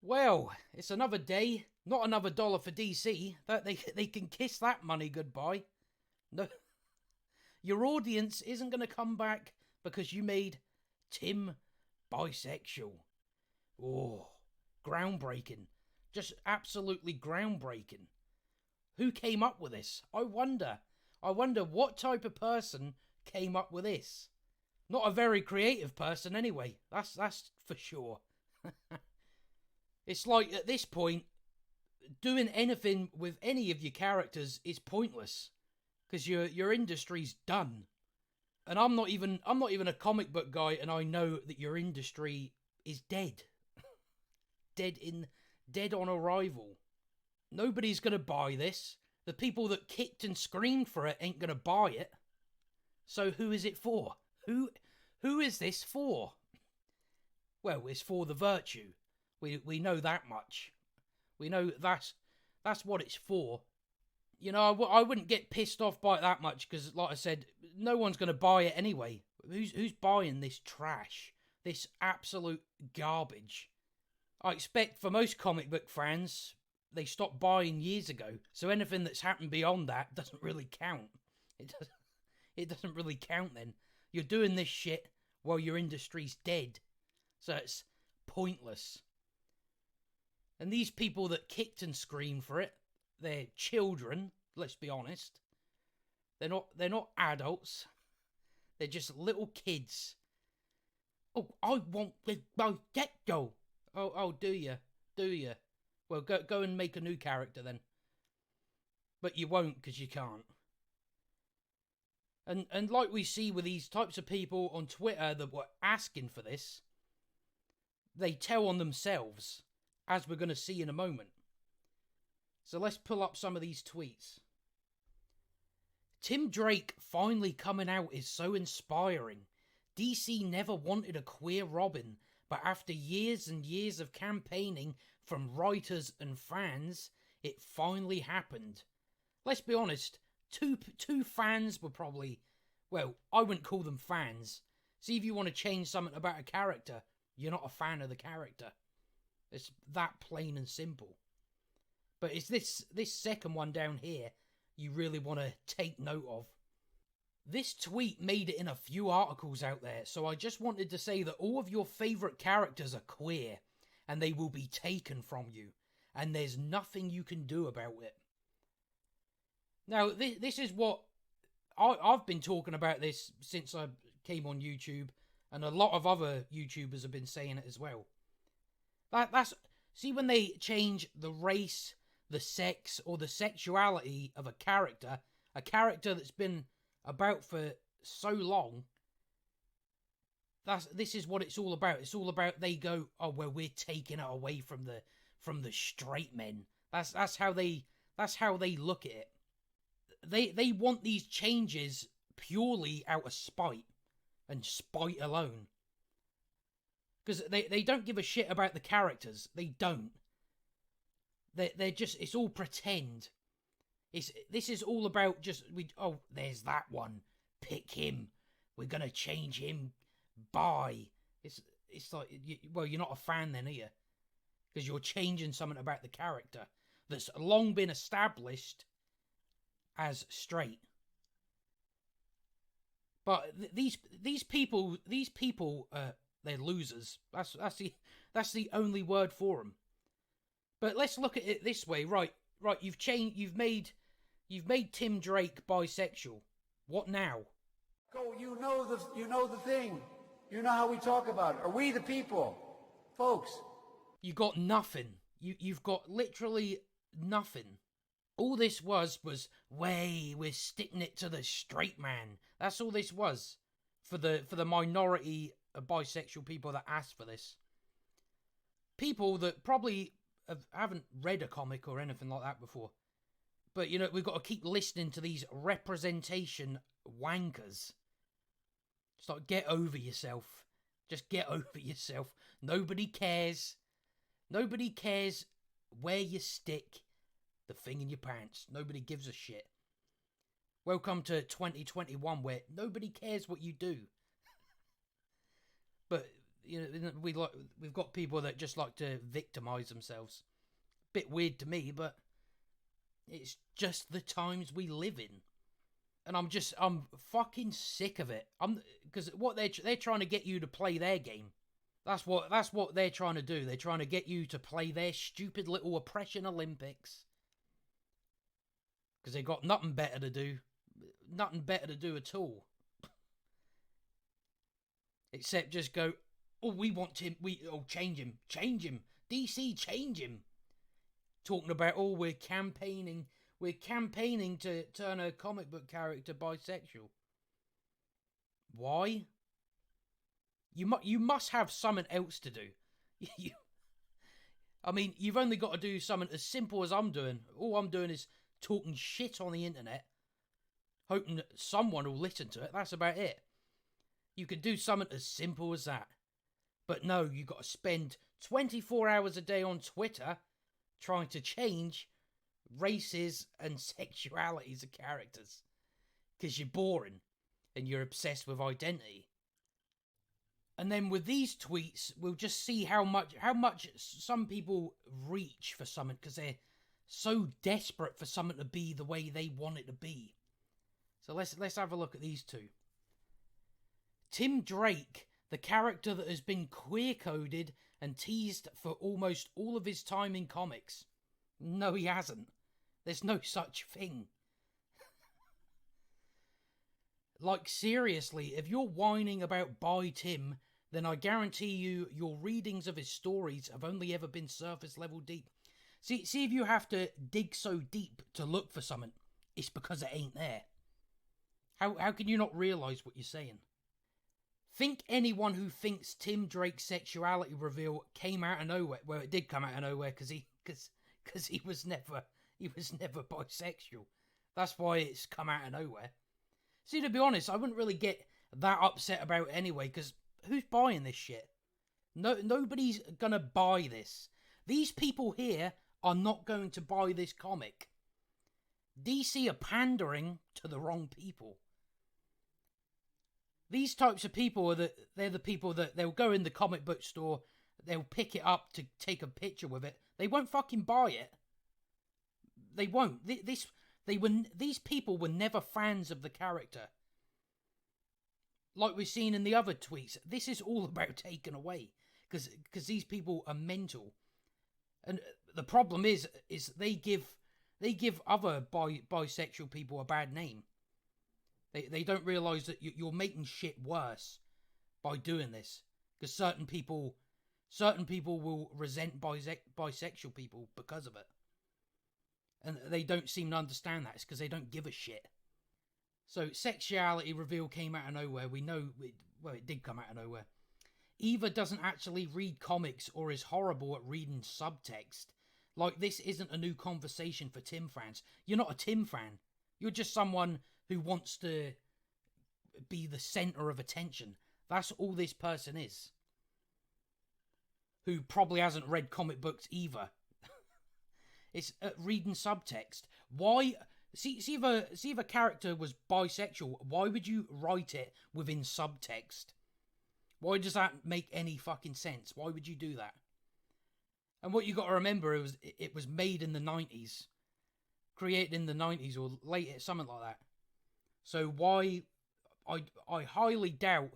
Well, it's another day, not another dollar for DC. That they can kiss that money goodbye. No, your audience isn't going to come back because you made Tim bisexual. Oh, groundbreaking. Just absolutely groundbreaking. Who came up with this? I wonder what type of person came up with this. Not a very creative person anyway. That's for sure. It's like at this point, doing anything with any of your characters is pointless because your industry's done. And I'm not even a comic book guy, and I know that your industry is dead. dead on arrival. Nobody's gonna buy this. The people that kicked and screamed for it ain't gonna buy it. So who is it for? Who is this for? Well, it's for the virtue. We know that much. We know that's what it's for. You know, I wouldn't get pissed off by it that much because, like I said, no one's going to buy it anyway. Who's buying this trash? This absolute garbage? I expect for most comic book fans, they stopped buying years ago. So anything that's happened beyond that doesn't really count. It doesn't really count then. You're doing this shit while your industry's dead. So it's pointless. And these people that kicked and screamed for it, they're children, let's be honest. They're not adults. They're just little kids. Oh, I want this get-go. Oh, do you? Well, go and make a new character then. But you won't because you can't. And like we see with these types of people on Twitter that were asking for this, they tell on themselves, as we're going to see in a moment. So let's pull up some of these tweets. Tim Drake finally coming out is so inspiring. DC never wanted a queer Robin, but after years and years of campaigning from writers and fans, it finally happened. Let's be honest, two fans were probably, well, I wouldn't call them fans. See, if you want to change something about a character, you're not a fan of the character. It's that plain and simple. But it's this second one down here you really want to take note of. This tweet made it in a few articles out there, so I just wanted to say that all of your favourite characters are queer, and they will be taken from you, and there's nothing you can do about it. Now, this is what I've been talking about this since I came on YouTube, and a lot of other YouTubers have been saying it as well. That's see, when they change the race, the sex, or the sexuality of a character that's been about for so long, this is what it's all about. It's all about they go, oh well, we're taking it away from the straight men. That's how they look at it. They want these changes purely out of spite, and spite alone. Because they don't give a shit about the characters. They don't. They're just, it's all pretend. This is all about just, there's that one. Pick him. We're going to change him. Bye. It's like, you're not a fan then, are you? Because you're changing something about the character that's long been established as straight. But these people, they're losers. That's the only word for them. But let's look at it this way, right? You've made Tim Drake bisexual. What now? You know the thing. You know how we talk about it. Are we the people, folks? You got nothing. You've got literally nothing. All this was we're sticking it to the straight man. That's all this was for the minority of bisexual people that asked for this. People that probably haven't read a comic or anything like that before. But, you know, we've got to keep listening to these representation wankers. It's like, get over yourself. Just get over yourself. Nobody cares. Nobody cares where you stick the thing in your pants. Nobody gives a shit. Welcome to 2021, where nobody cares what you do. But you know, we've got people that just like to victimize themselves. Bit weird to me, but it's just the times we live in, and I'm fucking sick of it. Because what they're trying to get you to play their game. That's what they're trying to do. They're trying to get you to play their stupid little oppression Olympics. Because they got nothing better to do at all. Except just go, oh, we want him, change him. DC, change him. Talking about, oh, we're campaigning to turn a comic book character bisexual. Why? You must have something else to do. I mean, you've only got to do something as simple as I'm doing. All I'm doing is talking shit on the internet, hoping that someone will listen to it. That's about it. You could do something as simple as that. But no, you got to spend 24 hours a day on Twitter trying to change races and sexualities of characters. Because you're boring and you're obsessed with identity. And then with these tweets, we'll just see how much some people reach for something because they're so desperate for something to be the way they want it to be. So let's have a look at these two. Tim Drake, the character that has been queer-coded and teased for almost all of his time in comics. No, he hasn't. There's no such thing. Like, seriously, if you're whining about By Tim, then I guarantee you your readings of his stories have only ever been surface level deep. See if you have to dig so deep to look for something, it's because it ain't there. How can you not realise what you're saying? Think anyone who thinks Tim Drake's sexuality reveal came out of nowhere. Well, it did come out of nowhere because he was never bisexual. That's why it's come out of nowhere. See, to be honest, I wouldn't really get that upset about it anyway, because who's buying this shit? Nobody's gonna buy this. These people here are not going to buy this comic. DC are pandering to the wrong people. These types of people they're the people that they'll go in the comic book store, they'll pick it up to take a picture with it. They won't fucking buy it. They won't. These people were never fans of the character. Like we've seen in the other tweets, this is all about taken away because these people are mental. And the problem is they give other bisexual people a bad name. They don't realise that you're making shit worse by doing this. Because certain people will resent bisexual people because of it. And they don't seem to understand that. It's because they don't give a shit. So, sexuality reveal came out of nowhere. We know, it did come out of nowhere. Eva doesn't actually read comics or is horrible at reading subtext. Like, this isn't a new conversation for Tim fans. You're not a Tim fan. You're just someone who wants to be the centre of attention. That's all this person is. Who probably hasn't read comic books either. It's reading subtext. Why? See if a character was bisexual, why would you write it within subtext? Why does that make any fucking sense? Why would you do that? And what you got to remember is it was made in the 90s. Created in the 90s or later, something like that. So why... I highly doubt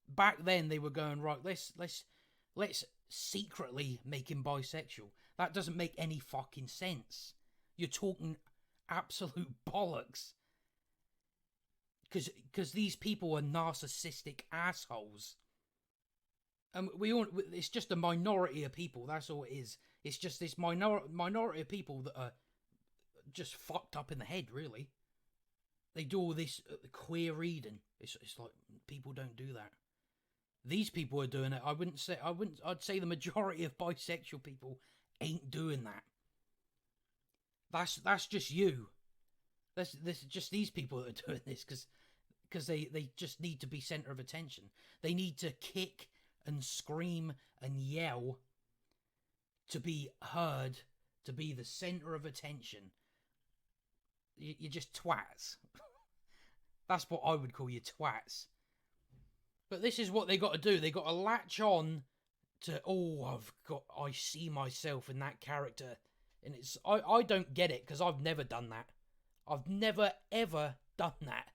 back then they were going, right, let's secretly make him bisexual. That doesn't make any fucking sense. You're talking absolute bollocks. Because these people are narcissistic assholes. And it's just a minority of people, that's all it is. It's just this minority of people that are just fucked up in the head, really. They do all this queer reading. It's like, people don't do that. These people are doing it. I'd say the majority of bisexual people ain't doing that. That's just you. That's just these people that are doing this because they just need to be centre of attention. They need to kick and scream and yell to be heard to be the center of attention. You're just twats. That's what I would call you, twats. But this is what they got to do. They got to latch on to, I see myself in that character. And I don't get it, because I've never done that. I've never, ever done that.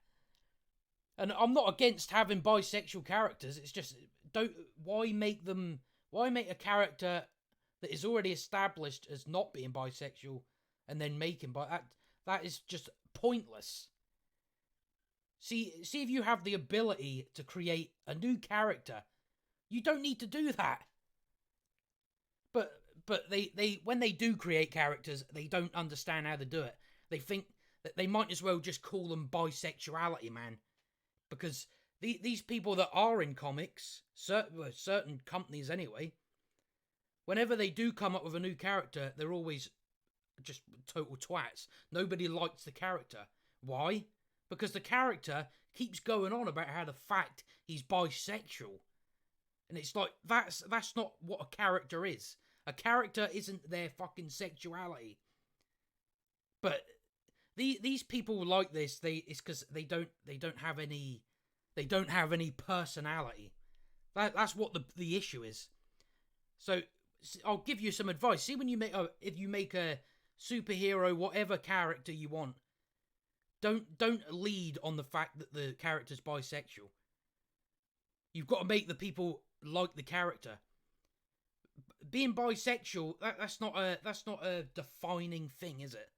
And I'm not against having bisexual characters. It's just, why make a character that is already established as not being bisexual and then make him that is just pointless. See if you have the ability to create a new character, you don't need to do that. But they when they do create characters, they don't understand how to do it. They think that they might as well just call them bisexuality, man. Because these people that are in comics, certain companies anyway, whenever they do come up with a new character, they're always just total twats. Nobody likes the character. Why? Because the character keeps going on about how the fact he's bisexual. And it's like, that's not what a character is. A character isn't their fucking sexuality. But these people like this, it's because they don't have any personality. That's what the issue is. So I'll give you some advice. See, when you if you make a superhero, whatever character you want, don't lead on the fact that the character's bisexual. You've got to make the people like the character. Being bisexual, that's not a defining thing, is it?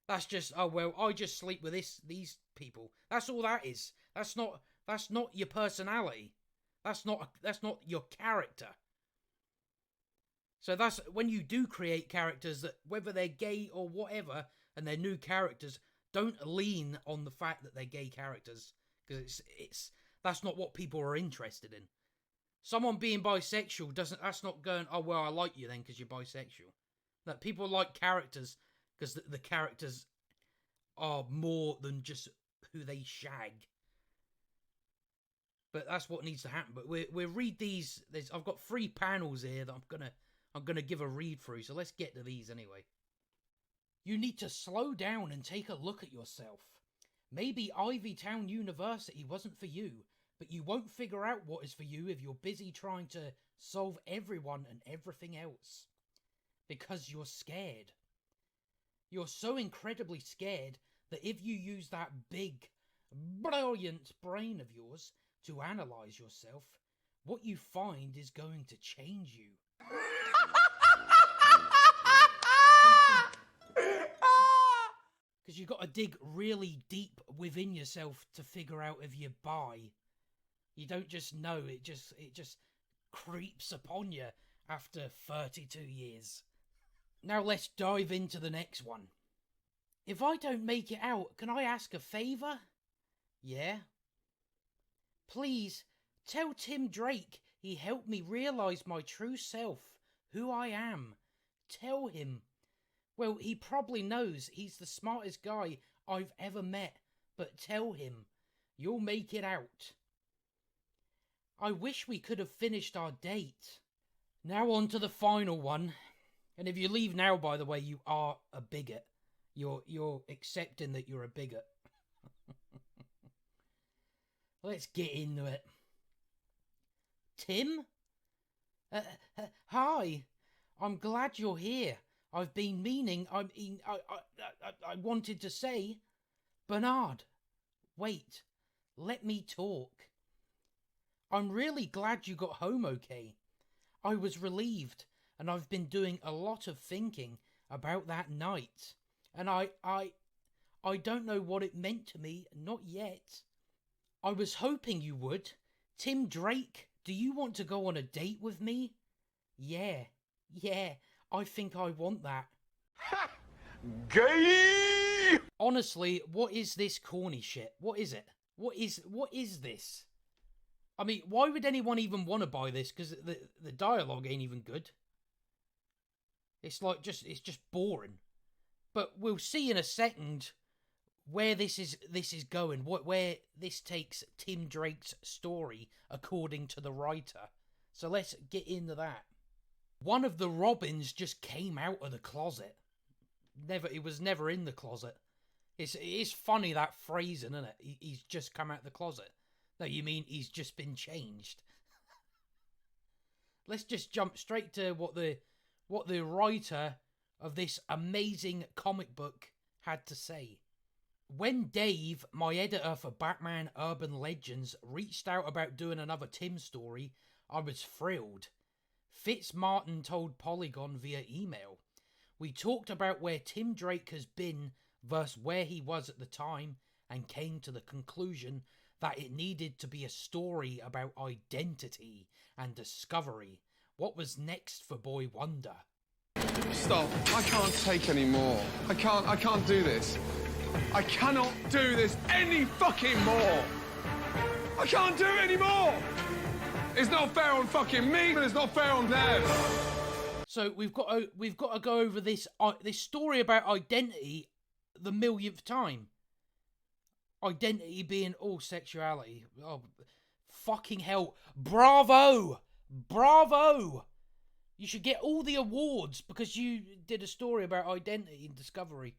That's just, I just sleep with these people. That's all that is. That's not your personality. That's not your character. So that's when you do create characters that, whether they're gay or whatever, and they're new characters, don't lean on the fact that they're gay characters, because that's not what people are interested in. Someone being bisexual that's not going, I like you then because you're bisexual. That people like characters because the characters are more than just who they shag. But that's what needs to happen. But we'll read these. I've got 3 panels here that I'm gonna give a read through. So let's get to these anyway. You need to slow down and take a look at yourself. Maybe Ivy Town University wasn't for you, but you won't figure out what is for you if you're busy trying to solve everyone and everything else. Because you're scared. You're so incredibly scared that if you use that big, brilliant brain of yours to analyze yourself, what you find is going to change you. Because you've got to dig really deep within yourself to figure out if you're bi. You don't just know, it just creeps upon you after 32 years. Now let's dive into the next one. If I don't make it out, can I ask a favour? Yeah. Please, tell Tim Drake he helped me realise my true self, who I am. Tell him. Well, he probably knows he's the smartest guy I've ever met, but tell him. You'll make it out. I wish we could have finished our date. Now on to the final one. And if you leave now, by the way, you are a bigot. You're accepting that you're a bigot. Let's get into it. Tim? Hi. I'm glad you're here. I've been meaning, I wanted to say, Bernard, wait, let me talk. I'm really glad you got home okay. I was relieved, and I've been doing a lot of thinking about that night. And I don't know what it meant to me, not yet. I was hoping you would. Tim Drake, do you want to go on a date with me? Yeah, I think I want that. Ha! Gay! Honestly, what is this corny shit? What is it? What is this? I mean, why would anyone even want to buy this? Because the dialogue ain't even good. It's just boring. But we'll see in a second where this is going. Where this takes Tim Drake's story according to the writer. So let's get into that. One of the Robins just came out of the closet. It was never in the closet. It is funny, that phrasing, isn't it? He's just come out of the closet. No, you mean he's just been changed. Let's just jump straight to what the writer of this amazing comic book had to say. When Dave, my editor for Batman Urban Legends, reached out about doing another Tim story, I was thrilled. Fitzmartin told Polygon via email. We talked about where Tim Drake has been versus where he was at the time and came to the conclusion that it needed to be a story about identity and discovery. What was next for Boy Wonder? Stop. I can't take any more. I can't do this. I cannot do this any fucking more. I can't do it anymore. It's not fair on fucking me, but it's not fair on them. So we've got to go over this story about identity the millionth time. Identity being all sexuality. Oh, fucking hell. Bravo! Bravo! You should get all the awards because you did a story about identity and discovery.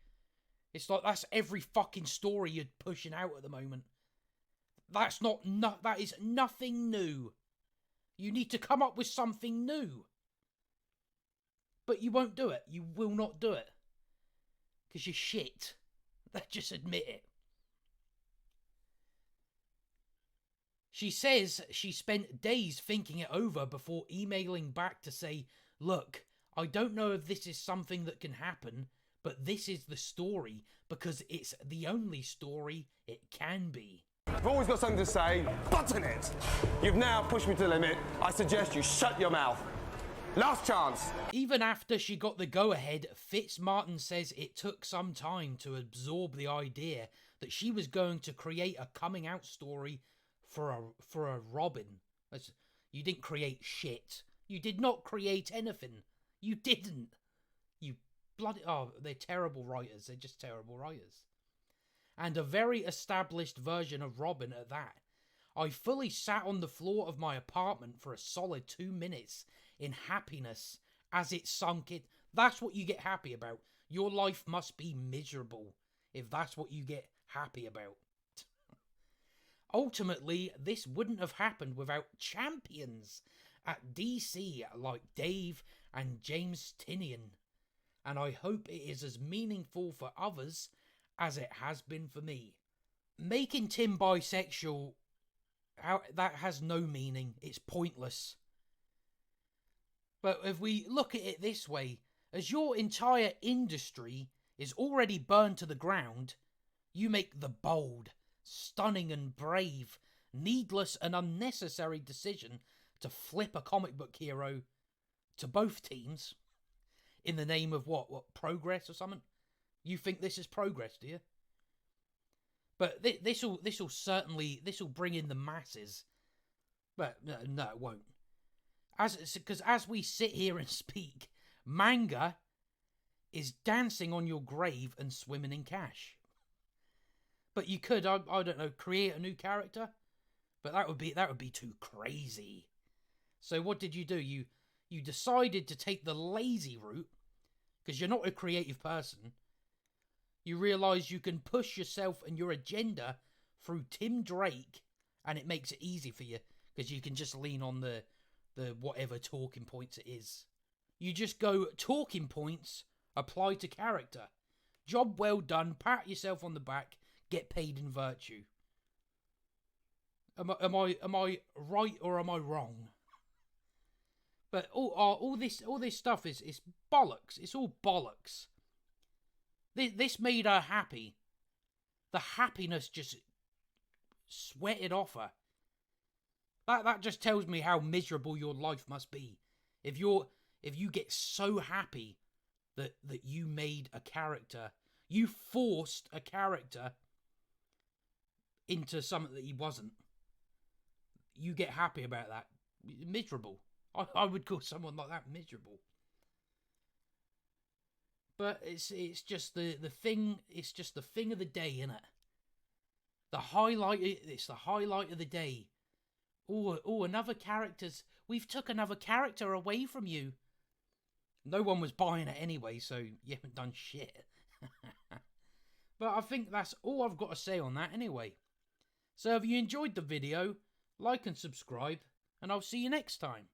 It's like that's every fucking story you're pushing out at the moment. That is nothing new. You need to come up with something new. But you won't do it. You will not do it. Because you're shit. Just admit it. She says she spent days thinking it over before emailing back to say, look, I don't know if this is something that can happen, but this is the story because it's the only story it can be. I've always got something to say. Button it! You've now pushed me to the limit. I suggest you shut your mouth. Last chance. Even after she got the go-ahead, Fitzmartin says it took some time to absorb the idea that she was going to create a coming-out story for a Robin. You didn't create shit. You did not create anything. You didn't. You bloody... Oh, they're terrible writers. They're just terrible writers. And a very established version of Robin at that. I fully sat on the floor of my apartment for a solid 2 minutes in happiness as it sunk in. That's what you get happy about. Your life must be miserable if that's what you get happy about. Ultimately, this wouldn't have happened without champions at DC like Dave and James Tynion. And I hope it is as meaningful for others as it has been for me. Making Tim bisexual, that has no meaning. It's pointless. But if we look at it this way, as your entire industry is already burned to the ground, you make the bold, stunning and brave, needless and unnecessary decision to flip a comic book hero to both teams in the name of what progress or something? You think this is progress, do you? But this will bring in the masses. But no, it won't. Because as we sit here and speak, manga is dancing on your grave and swimming in cash. But you could, I don't know, create a new character, but that would be too crazy. So what did you do? You decided to take the lazy route because you're not a creative person. You realise you can push yourself and your agenda through Tim Drake, and it makes it easy for you because you can just lean on the whatever talking points it is. You just go talking points, apply to character. Job well done, pat yourself on the back, get paid in virtue. Am I right or am I wrong? But all this stuff is bollocks. It's all bollocks. This made her happy. The happiness just sweated off her. That just tells me how miserable your life must be. If you get so happy that you made a character, you forced a character into something that he wasn't. You get happy about that. Miserable. I would call someone like that miserable. But it's just the thing. It's just the thing of the day, innit? It's the highlight of the day. Oh, another character's. We've took another character away from you. No one was buying it anyway, so you haven't done shit. But I think that's all I've got to say on that anyway. So if you enjoyed the video, like and subscribe, and I'll see you next time.